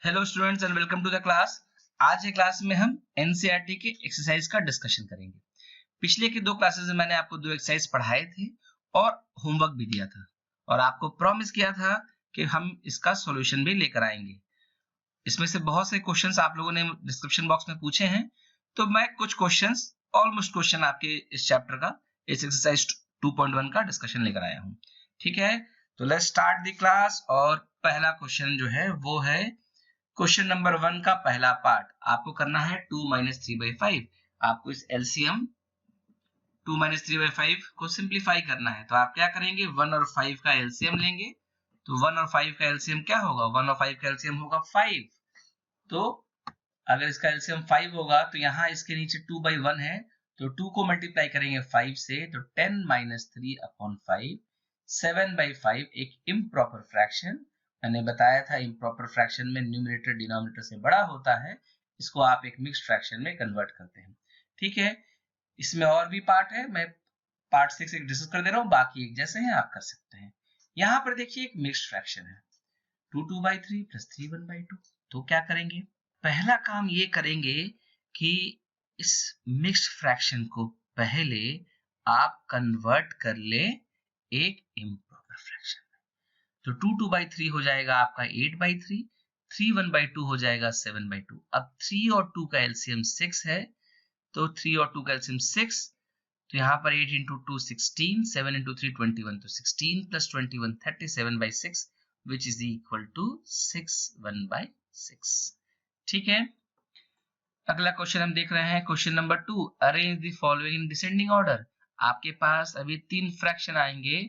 Hello students and welcome to the class. आज के class में हम एनसीईआरटी के एक्सरसाइज का डिस्कशन करेंगे। पिछले के दो क्लासेस में मैंने आपको दो एक्सरसाइज पढ़ाए थे और होमवर्क भी दिया था और आपको प्रॉमिस किया था कि हम इसका सॉल्यूशन भी लेकर आएंगे। इसमें से बहुत से क्वेश्चंस आप लोगों ने डिस्क्रिप्शन बॉक्स में पूछे हैं, तो मैं कुछ क्वेश्चंस ऑलमोस्ट क्वेश्चन आपके इस चैप्टर का इस एक्सरसाइज 2.1 का डिस्कशन लेकर आया हूँ। ठीक है, तो लेट्स स्टार्ट द क्लास। और पहला क्वेश्चन जो है वो है क्वेश्चन नंबर 1 का पहला पार्ट। आपको करना है 2 - 3/5। आपको इस एलसीएम 2 - 3/5 को सिंप्लीफाई करना है। तो आप क्या करेंगे, 1 और 5 का एलसीएम लेंगे। तो 1 और 5 का एलसीएम क्या होगा, 1 और 5 का एलसीएम होगा 5। तो अगर इसका एलसीएम 5 होगा तो यहाँ इसके नीचे 2/1 है, तो 2 को मल्टीप्लाई करेंगे 5 से, तो 10 - 3/5 7/5 एक इम्प्रॉपर फ्रैक्शन। मैंने बताया था इम्प्रॉपर फ्रैक्शन में न्यूमरेटर डिनोमिनेटर से बड़ा होता है, इसको आप एक मिक्स्ड फ्रैक्शन में कन्वर्ट करते हैं। ठीक है, इसमें और भी पार्ट है, मैं पार्ट 6 एक डिस्कस कर दे रहा हूँ, बाकी एक जैसे हैं आप कर सकते हैं। यहाँ पर देखिए एक मिक्स्ड फ्रैक्शन है 2 2/3 + 3 1/2। तो क्या करेंगे, पहला काम ये करेंगे कि इस मिक्स्ड फ्रैक्शन को पहले आप कन्वर्ट कर ले एक इम्प्रॉपर फ्रैक्शन में। तो 2 2/3 हो जाएगा आपका 8/3, 3 1/2 हो जाएगा 7/2। अब 3 और 2 का एलसीएम 6 है, तो 3 और 2 का एलसीएम 6, तो यहाँ पर 8 × 2 16, 7 × 3 21, तो 16 + 21 37/6 which is equal to 6 1/6। ठीक है, अगला क्वेश्चन हम देख रहे हैं question number 2। Arrange the following in descending order. आपके पास अभी 3 फ्रैक्शन आएंगे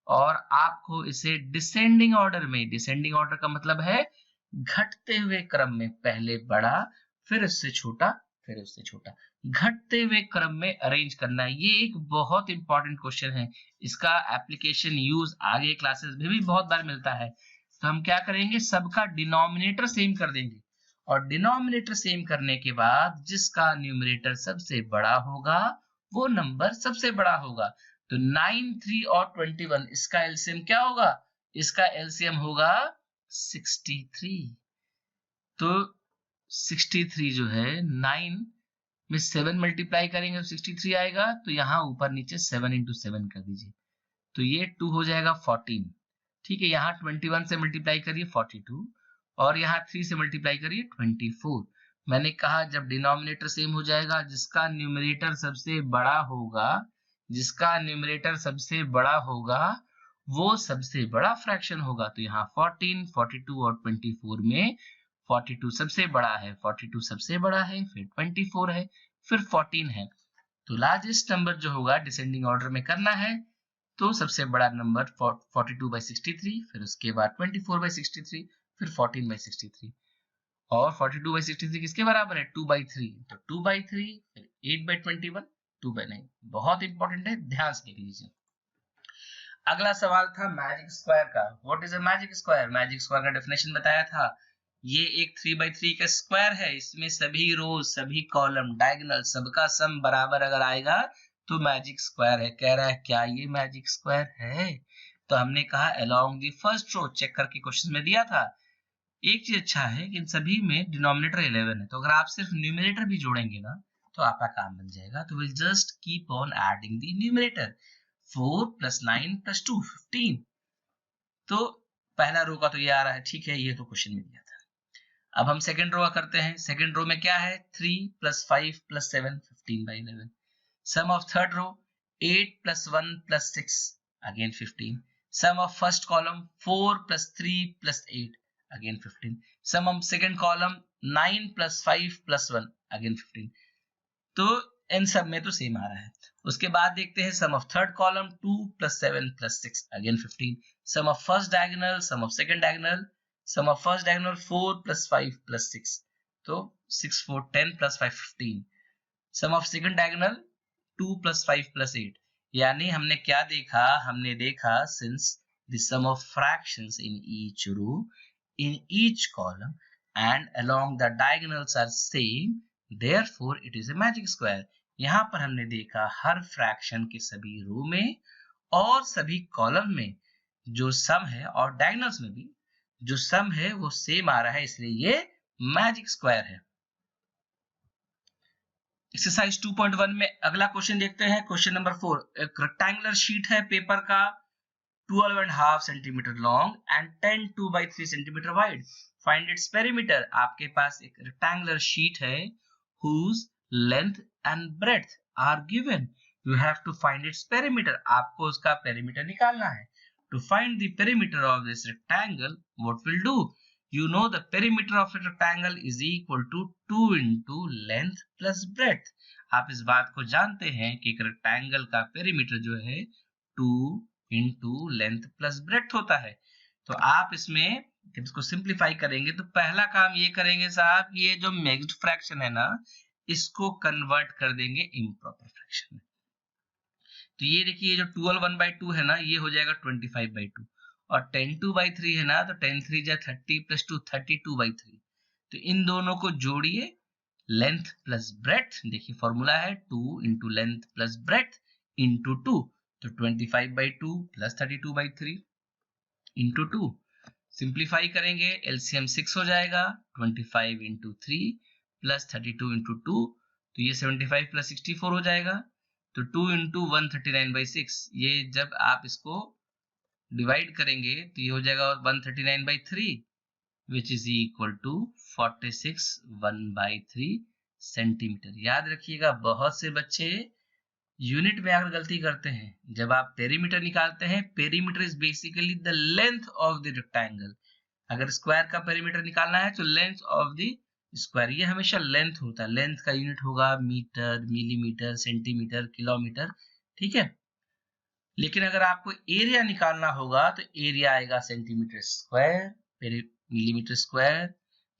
और आपको इसे डिसेंडिंग ऑर्डर में, डिसेंडिंग ऑर्डर का मतलब है घटते हुए क्रम में, पहले बड़ा फिर उससे छोटा फिर उससे छोटा, घटते हुए क्रम में अरेंज करना है। ये एक बहुत इंपॉर्टेंट क्वेश्चन है, इसका एप्लीकेशन यूज आगे क्लासेस में भी बहुत बार मिलता है। तो हम क्या करेंगे, सबका डिनोमिनेटर सेम कर देंगे और डिनोमिनेटर सेम करने के बाद जिसका न्यूमरेटर सबसे बड़ा होगा वो नंबर सबसे बड़ा होगा। तो 9 3 और 21 इसका एलसीएम क्या होगा, इसका एलसीएम होगा 63। तो 63 जो है 9 में 7 मल्टीप्लाई करेंगे तो 63 आएगा। तो यहाँ ऊपर नीचे 7 × 7 कर दीजिए, तो ये 2 हो जाएगा 14। ठीक है, यहाँ 21 से मल्टीप्लाई करिए 42 और यहाँ 3 से मल्टीप्लाई करिए 24। मैंने कहा जब डिनोमिनेटर सेम हो जाएगा, जिसका न्यूमरेटर सबसे बड़ा होगा, जिसका न्यूमरेटर सबसे बड़ा होगा वो सबसे बड़ा फ्रैक्शन होगा। तो यहाँ 14 42 और 24 में 42 सबसे बड़ा है, 42 सबसे बड़ा है, फिर 24 है, फिर 14 है। तो लार्जेस्ट नंबर जो होगा डिसेंडिंग ऑर्डर में करना है, तो सबसे बड़ा नंबर 42/63, फिर उसके बाद 24/63, फिर 14/63 और 42/63 किसके बराबर है, 2/3। तो 2/3 फिर 8/21 2/9। बहुत इंपॉर्टेंट है, ध्यान से देख लीजिए। अगला सवाल था मैजिक स्क्वायर का। What is a magic square. Magic square का डेफिनेशन बताया था, ये एक 3/3 का स्क्वायर है, इसमें सभी रोज सभी कॉलम डायगोनल सबका सम बराबर अगर आएगा तो मैजिक स्क्वायर है। कह रहा है क्या ये मैजिक स्क्वायर है, तो हमने कहा along the first row, check करके क्वेश्चन में दिया था। एक चीज अच्छा है कि इन सभी में डिनोमिनेटर 11 है, तो अगर आप सिर्फ न्यूमरेटर भी जोड़ेंगे ना तो आपका काम बन जाएगा। तो will just keep on adding the numerator, 4 + 9 + 2 15। तो पहला रो का तो ये आ रहा है, ठीक है, ये तो क्वेश्चन में दिया था। अब हम सेकंड रो का करते हैं। सेकंड रो में क्या है, 3 + 5 + 7 15/11। Sum of third row 8 + 1 + 6 again 15। Sum of first column 4 + 3 + 8 again 15। Sum of second column 9 + 5 + 1 again 15। तो इन सब में तो सेम आ रहा है। उसके बाद देखते हैं sum of third column 2 + 7 + 6 again 15। Sum of first diagonal, sum of second diagonal, sum of first diagonal 4 + 5 + 6, तो 6 4 10 + 5 15। Sum of second diagonal 2 + 5 + 8। यानी हमने क्या देखा, हमने देखा since the sum of fractions in each row in each column and along the diagonals are same, therefore it is a magic square। यहाँ पर हमने देखा हर फ्रैक्शन के सभी रो में और सभी कॉलम में जो सम है और डायगोनल्स में भी जो सम है वो सेम आ रहा है, इसलिए ये मैजिक स्क्वायर है। एक्सरसाइज 2.1 में अगला क्वेश्चन देखते हैं। क्वेश्चन नंबर 4, एक रेक्टेंगुलर शीट है पेपर का 12.5 centimetre long and 10 2/3 centimetre wide. Find its perimeter. आपके पास एक रेक्टेंगुलर शीट है whose length and breadth are given. You have to find its perimeter. आपको उसका पेरीमीटर निकालना है। To find the perimeter of this rectangle, what will do? You know the perimeter of a rectangle is equal to 2 into length plus breadth. आप इस बात को जानते हैं कि एक रेक्टेंगल का पेरीमीटर जो है 2 into लेंथ प्लस ब्रेड्थ होता है। तो आप इसमें जब इसको सिंप्लीफाई करेंगे तो पहला काम ये करेंगे साहब, ये जो मिक्स्ड फ्रैक्शन है ना, इसको कन्वर्ट कर देंगे इम्प्रॉपर फ्रैक्शन में। तो ये देखिए, जो 12/1/2 है ना, ये हो जाएगा 25/2, और 10/2/3 है ना, तो 10×3 = 30 + 2 32/3। तो इन दोनों को जोड़िए, लेंथ प्लस ब्रेड्थ, देखिए फॉर्मूला है 2 into length plus breadth into 2, तो 25/2 + 32/3 into 2। सिंप्लीफाई करेंगे, एलसीएम 6 हो जाएगा, 25 into 3 + 32 into 2, तो ये 75 + 64 हो जाएगा। तो 2 into 139/6, ये जब आप इसको डिवाइड करेंगे तो ये हो जाएगा 139/3, which is equal to 46 1/3 centimetre. याद रखिएगा, बहुत से बच्चे यूनिट में आकर गलती करते हैं। जब आप पेरीमीटर निकालते हैं, perimeter is basically the length of the rectangle. अगर स्क्वायर का पेरीमीटर निकालना है तो लेंथ ऑफ द स्क्वायर, ये हमेशा लेंथ होता है। लेंथ का यूनिट होगा मीटर, मिलीमीटर, सेंटीमीटर, किलोमीटर, ठीक है। लेकिन अगर आपको एरिया निकालना होगा तो एरिया आएगा centimetre square, millimetre square,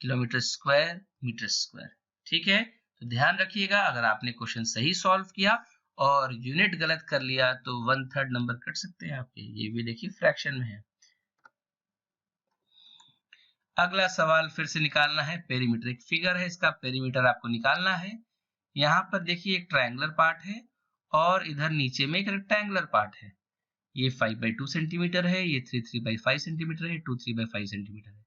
kilometre square, metre square, ठीक है। तो ध्यान रखिएगा, अगर आपने क्वेश्चन सही सॉल्व किया और यूनिट गलत कर लिया तो 1/3 नंबर कट सकते हैं आपके। ये भी देखिए फ्रैक्शन में है। अगला सवाल फिर से निकालना है पेरीमीटर। एक फिगर है, इसका पेरीमीटर आपको निकालना है। यहाँ पर देखिए एक ट्रायंगुलर पार्ट है और इधर नीचे में एक रेक्टेंगुलर पार्ट है। ये 5/2 सेंटीमीटर है, ये 3/5 सेंटीमीटर है, 2/3/5 सेंटीमीटर है।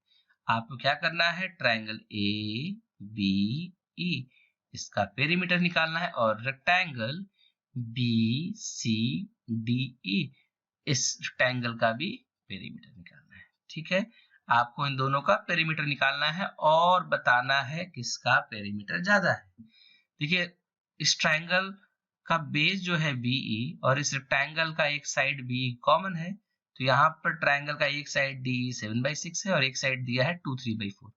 आपको क्या करना है, ट्रायंगल ए बी ई, इसका पेरीमीटर निकालना है, और rectangle B C D E, इस रेक्टेंगल का भी पेरीमीटर निकालना है, ठीक है। आपको इन दोनों का पेरीमीटर निकालना है और बताना है किसका पेरीमीटर ज्यादा है। देखिए, इस ट्रायंगल का बेस जो है बीई और इस रेक्टेंगल का एक साइड बी कॉमन है, तो यहाँ पर ट्रायंगल का एक साइड डी 7/6 है और एक साइड दिया है 2 3/4,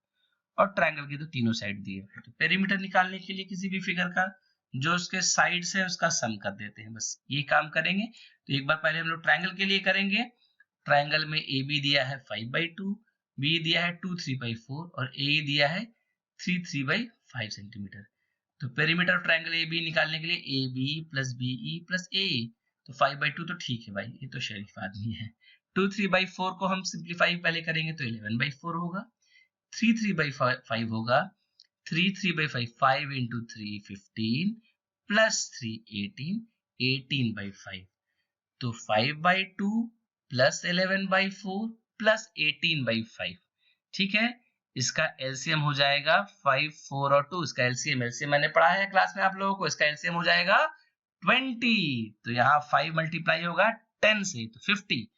और ट्रायंगल की तो तीनों साइड दिए हैं। तो पेरीमीटर निकालने के लिए किसी भी फिगर का जो उसके साइड्स है उसका सम कर देते हैं, बस ये काम करेंगे। तो एक बार पहले हम लोग ट्रायंगल के लिए करेंगे। ट्रायंगल में ए बी दिया है 5/2, बी दिया है 2 3/4 और ए दिया है 3 3/5 सेंटीमीटर। तो perimeter of triangle A B निकालने के लिए A B plus B E plus A, तो 5/2 तो ठीक है भाई, ये तो शरीफ आदमी है। 2 3/4 को हम सिंप्लीफाई पहले करेंगे तो 11/4 होगा, 3 3/5 होगा, 3 3/5 5 into 3 15 प्लस 3 18 18/5, तो 5/2 प्लस 11/4 प्लस 18/5, ठीक है। इसका एलसीएम हो जाएगा 5 4 और 2, इसका एलसीएम मैंने पढ़ा है क्लास में आप लोगों को, इसका एलसीएम हो जाएगा 20। तो यहाँ 5 मल्टीप्लाई होगा 10 से तो 50,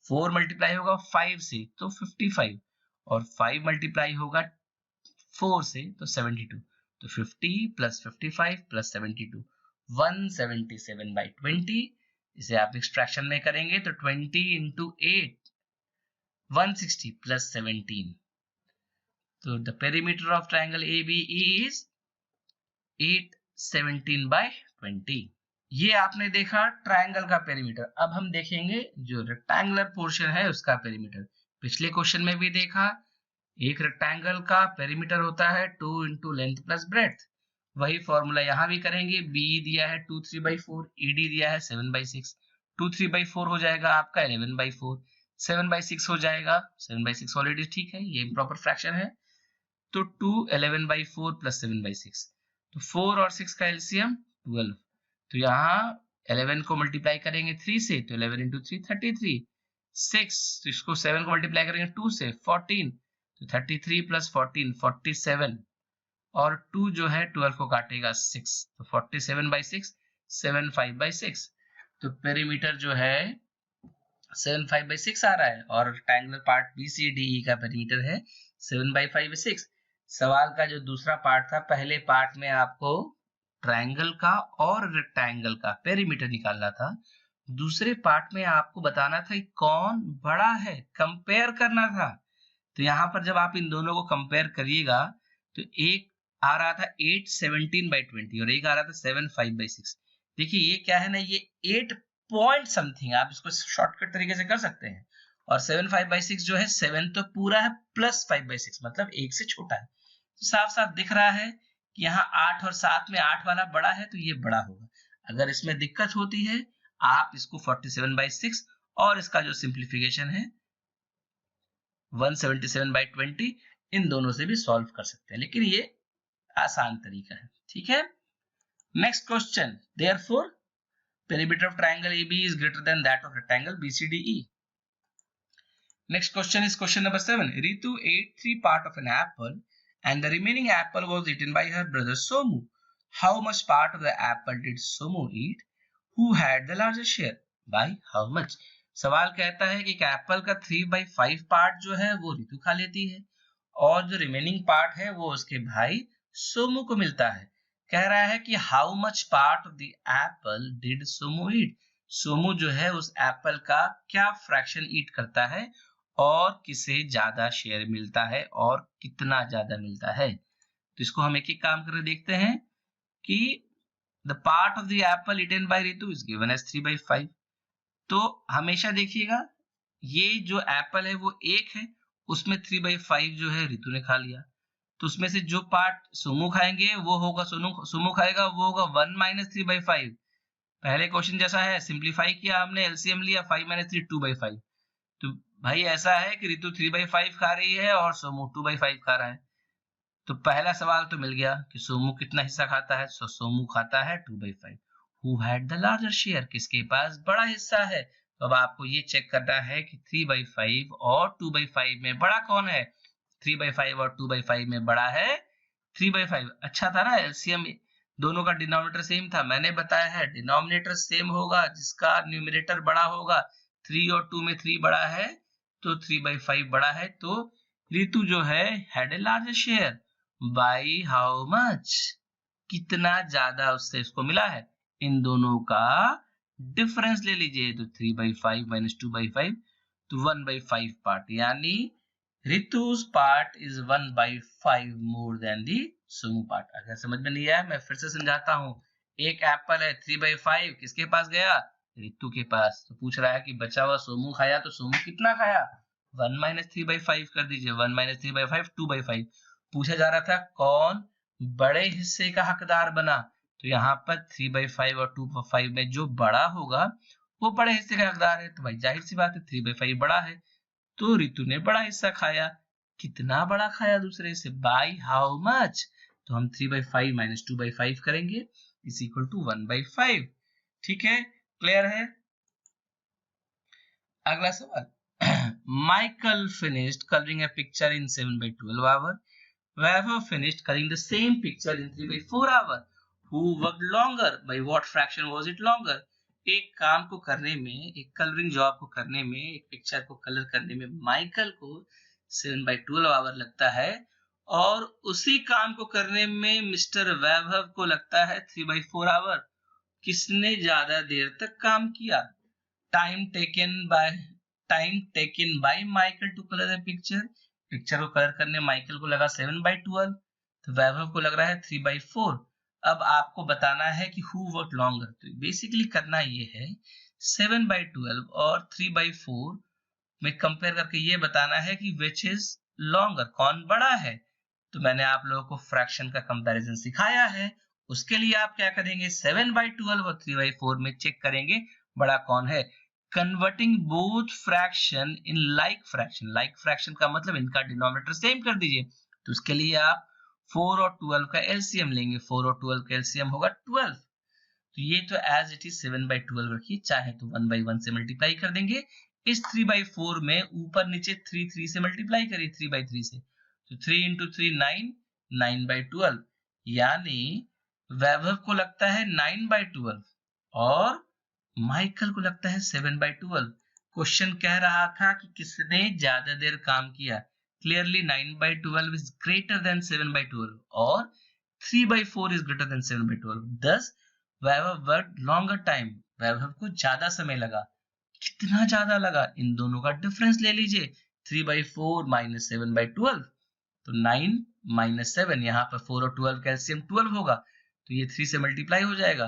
4 मल्टीप्लाई होगा 5 से तो 55, और 5 मल्टीप्लाई होगा 4 से तो 72, तो 50 प्लस 55 प्लस 72 177/20। इसे आप एक्सट्रैक्शन में करेंगे तो 20 into 8 160 प्लस 17, तो the perimeter of triangle ABE is 817/20। ये आपने देखा ट्रायंगल का पेरीमीटर। अब हम देखेंगे जो रेक्टेंगुलर पोर्शन है उसका पेरीमीटर। पिछले क्वेश्चन में भी देखा, एक रेक्टेंगल का पेरीमीटर होता है 2 into लेंथ प्लस ब्रेड्थ। वही फॉर्मूला यहाँ भी करेंगे। बी दिया है 2 3/4, ईडी दिया है 7/6, 2 3/4 हो जाएगा आपका 11/4, 7/6 हो जाएगा, 7/6 ऑलरेडी ठीक है, ये इम्प्रॉपर फ्रैक्शन है। तो 2 11/4 प्लस 7/6, तो 4 और 6 का एलसीएम 12। तो यहाँ 11 को मल्टीप्लाई करेंगे 3 से तो 11 into 3 33, 6, तो इसको 7 को मल्टीप्लाई करेंगे 2 से 14, तो 33 प्लस 14 47, और 2 जो है 12 को काटेगा 6, तो 47/6 75/6, तो पेरीमीटर जो है 75/6 आ रहा है, और ट्रायंगुलर पार्ट BCDE का पेरीमीटर है 7/5/6। सवाल का जो दूसरा पार्ट था, पहले पार्ट में आपको ट्रायंगल का और रेक्टेंगल का पेरीमीटर निकालना था, दूसरे पार्ट में आपको बताना था कि कौन बड़ा है, कंपेयर करना था। तो यहाँ पर जब आप इन दोनों को कंपेयर करिएगा तो एक आ रहा था 817/20 और एक आ रहा था 75/6। देखिए ये क्या है ना, ये 8 पॉइंट समथिंग, आप इसको शॉर्टकट तरीके से कर सकते हैं, और 75/6 जो है 7 तो पूरा है प्लस 5/6 मतलब 1 से छोटा है। तो साफ साफ दिख रहा है कि यहाँ 8 और 7 में 8 वाला बड़ा है, तो ये बड़ा होगा। अगर इसमें दिक्कत होती है आप इसको 47/6 और इसका जो सिंप्लीफिकेशन है 177/20, इन दोनों से भी सॉल्व कर सकते हैं, लेकिन ये आसान तरीका है। ठीक है, next question, therefore perimeter of triangle AB is greater than that of rectangle BCDE. Next question is question number 7. Ritu ate 3 parts of an apple and the remaining apple was eaten by her brother Somu. How much part of the apple did Somu eat? Who had the larger share? By how much? सवाल कहता है कि एक Apple का 3/5 part जो है वो रितु खा लेती है, और जो रिमेनिंग पार्ट है वो उसके भाई सोमू को मिलता है। कह रहा है कि how much part of the apple did Somu eat, Somu जो है उस एप्पल का क्या फ्रैक्शन ईट करता है और किसे ज्यादा शेयर मिलता है और कितना ज्यादा मिलता है। तो इसको हम एक एक काम करके देखते हैं कि the part of the apple eaten by Ritu is given as 3/5। तो हमेशा देखिएगा ये जो एप्पल है वो एक है, उसमें 3/5 जो है रितु ने खा लिया, तो उसमें से जो पार्ट सोमू खाएंगे वो होगा, सोमू खाएगा वो होगा 1 - 3/5। पहले क्वेश्चन जैसा है, सिंप्लीफाई किया हमने, एलसीएम लिया 5 - 3 2/5। तो भाई ऐसा है कि रितु 3/5 खा रही है और सोमू 2/5 खा रहा है। तो पहला सवाल तो मिल गया कि सोमू कितना हिस्सा खाता है, सो सोमू खाता है 2/5। Who had the larger share, किसके पास बड़ा हिस्सा है। तो अब आपको ये चेक करना है कि 3/5 और 2/5 में बड़ा कौन है। 3/5 और 2/5 में बड़ा है 3/5। अच्छा था ना, एलसीएम दोनों का डिनोमिनेटर सेम था। मैंने बताया है डिनोमिनेटर सेम होगा जिसका न्यूमरेटर बड़ा होगा। 3 और 2 में 3 बड़ा है तो 3/5 बड़ा है। तो रितु जो है had a larger share by how much, कितना ज्यादा उससे इसको मिला है। इन दोनों का डिफरेंस ले लीजिए, तो 3/5 - 2/5 तो 1/5 पार्ट, यानी रितु's part is 1/5 more than the Somu part. अगर समझ में नहीं आया मैं फिर से समझाता हूँ। एक एप्पल है 3/5 किसके पास गया, रितु के पास। तो पूछ रहा है कि बचा हुआ सोमू खाया, तो सोमू कितना खाया, 1 - 3/5 कर दीजिए। 1 - 3/5 2/5। पूछा जा रहा था कौन बड़े हिस्से का हकदार बना, तो यहाँ पर 3/5 और 2/5 में जो बड़ा होगा वो बड़े हिस्से का हकदार है। तो भाई जाहिर सी बात है 3/5 बड़ा है, तो रितु ने बड़ा हिस्सा खाया। कितना बड़ा खाया दूसरे से, बाय हाउ मच। तो हम 3/5 - 2/5 करेंगे इज इक्वल टू 1/5। ठीक है, क्लियर है। अगला सवाल, Michael finished colouring a picture in 7/12 hour. Vaibhav finished coloring the same picture in 3/4 hour. Who worked longer? By what fraction was it longer? एक काम को करने में, एक कलरिंग जॉब को करने में, एक पिक्चर को कलर करने में माइकल को 7/12 आवर लगता है, और उसी काम को करने में मिस्टर वैभव को लगता है 3/4 आवर। किसने ज्यादा देर तक काम किया। Time taken by Michael to colour the picture, picture को कलर करने माइकल को लगा 7/12, तो वैभव को लग रहा है 3/4। अब आपको बताना है कि हु वर्क लॉन्गर। तो बेसिकली करना ये है 7/12 और 3/4 में कंपेयर करके ये बताना है कि विच इज लॉन्गर, कौन बड़ा है। तो मैंने आप लोगों को फ्रैक्शन का कंपैरिजन सिखाया है, उसके लिए आप क्या करेंगे 7/12 और 3/4 में चेक करेंगे बड़ा कौन है। Converting both fraction in like fraction, like fraction का मतलब इनका डिनोमिनेटर सेम कर दीजिए। तो उसके लिए आप 4 और 12 का एलसीएम लेंगे। 4 और 12 का एलसीएम होगा 12। तो ये तो एज इट इज 7/12 रखिए, चाहे तो 1/1 से मल्टीप्लाई कर देंगे इस 3/4 में ऊपर नीचे 3 से मल्टीप्लाई करिए 3/3 से, तो 3 into 3 9, 9/12, यानी वैभव को लगता है 9/12 और माइकल को लगता है 7/12। क्वेश्चन कह रहा था कि किसने ज्यादा देर काम किया। क्लियरली 9/12 इज ग्रेटर देन 7/12 और 3/4 is greater than 7/12। thus Vaibhav worked longer time, Vaibhav को ज्यादा समय लगा। कितना ज्यादा लगा, इन दोनों का डिफरेंस ले लीजिए, 3/4 माइनस 7/12, तो 9 माइनस 7, यहाँ पर 4 और 12 कैल्सियम 12 होगा, तो ये 3 से मल्टीप्लाई हो जाएगा,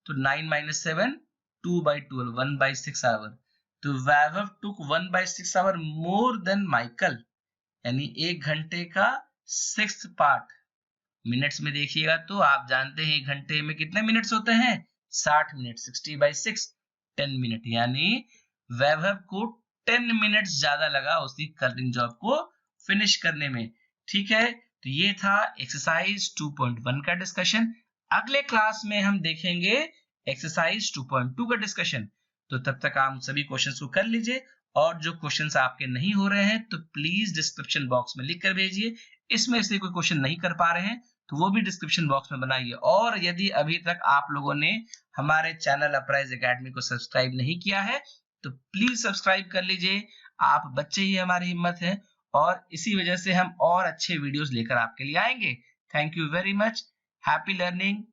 तो 9 माइनस 7 2/12, 1/6 आवर। तो वैभव टुक 1/6 आवर मोर देन माइकल, यानी 1 घंटे का 6th पार्ट। मिनट्स में देखिएगा तो आप जानते हैं 1 घंटे में कितने मिनट्स होते हैं, 60 मिनट, 60/6 10 मिनट, यानी वैभव को 10 मिनट्स ज्यादा लगा उसकी कलरिंग जॉब को फिनिश करने में। ठीक है, तो ये था एक्सरसाइज 2.1 का डिस्कशन। अगले क्लास में हम देखेंगे एक्सरसाइज 2.2 का डिस्कशन। तो तब तक आप सभी क्वेश्चंस को कर लीजिए, और जो क्वेश्चंस आपके नहीं हो रहे हैं तो प्लीज डिस्क्रिप्शन बॉक्स में लिख कर भेजिए। इसमें से कोई क्वेश्चन नहीं कर पा रहे हैं तो वो भी डिस्क्रिप्शन बॉक्स में बनाइए। और यदि अभी तक आप लोगों ने हमारे चैनल अपराइज एकेडमी को सब्सक्राइब नहीं किया है तो प्लीज सब्सक्राइब कर लीजिए। आप बच्चे ही हमारी हिम्मत है, और इसी वजह से हम और अच्छे वीडियोस लेकर आपके लिए आएंगे। Thank you very much, happy learning.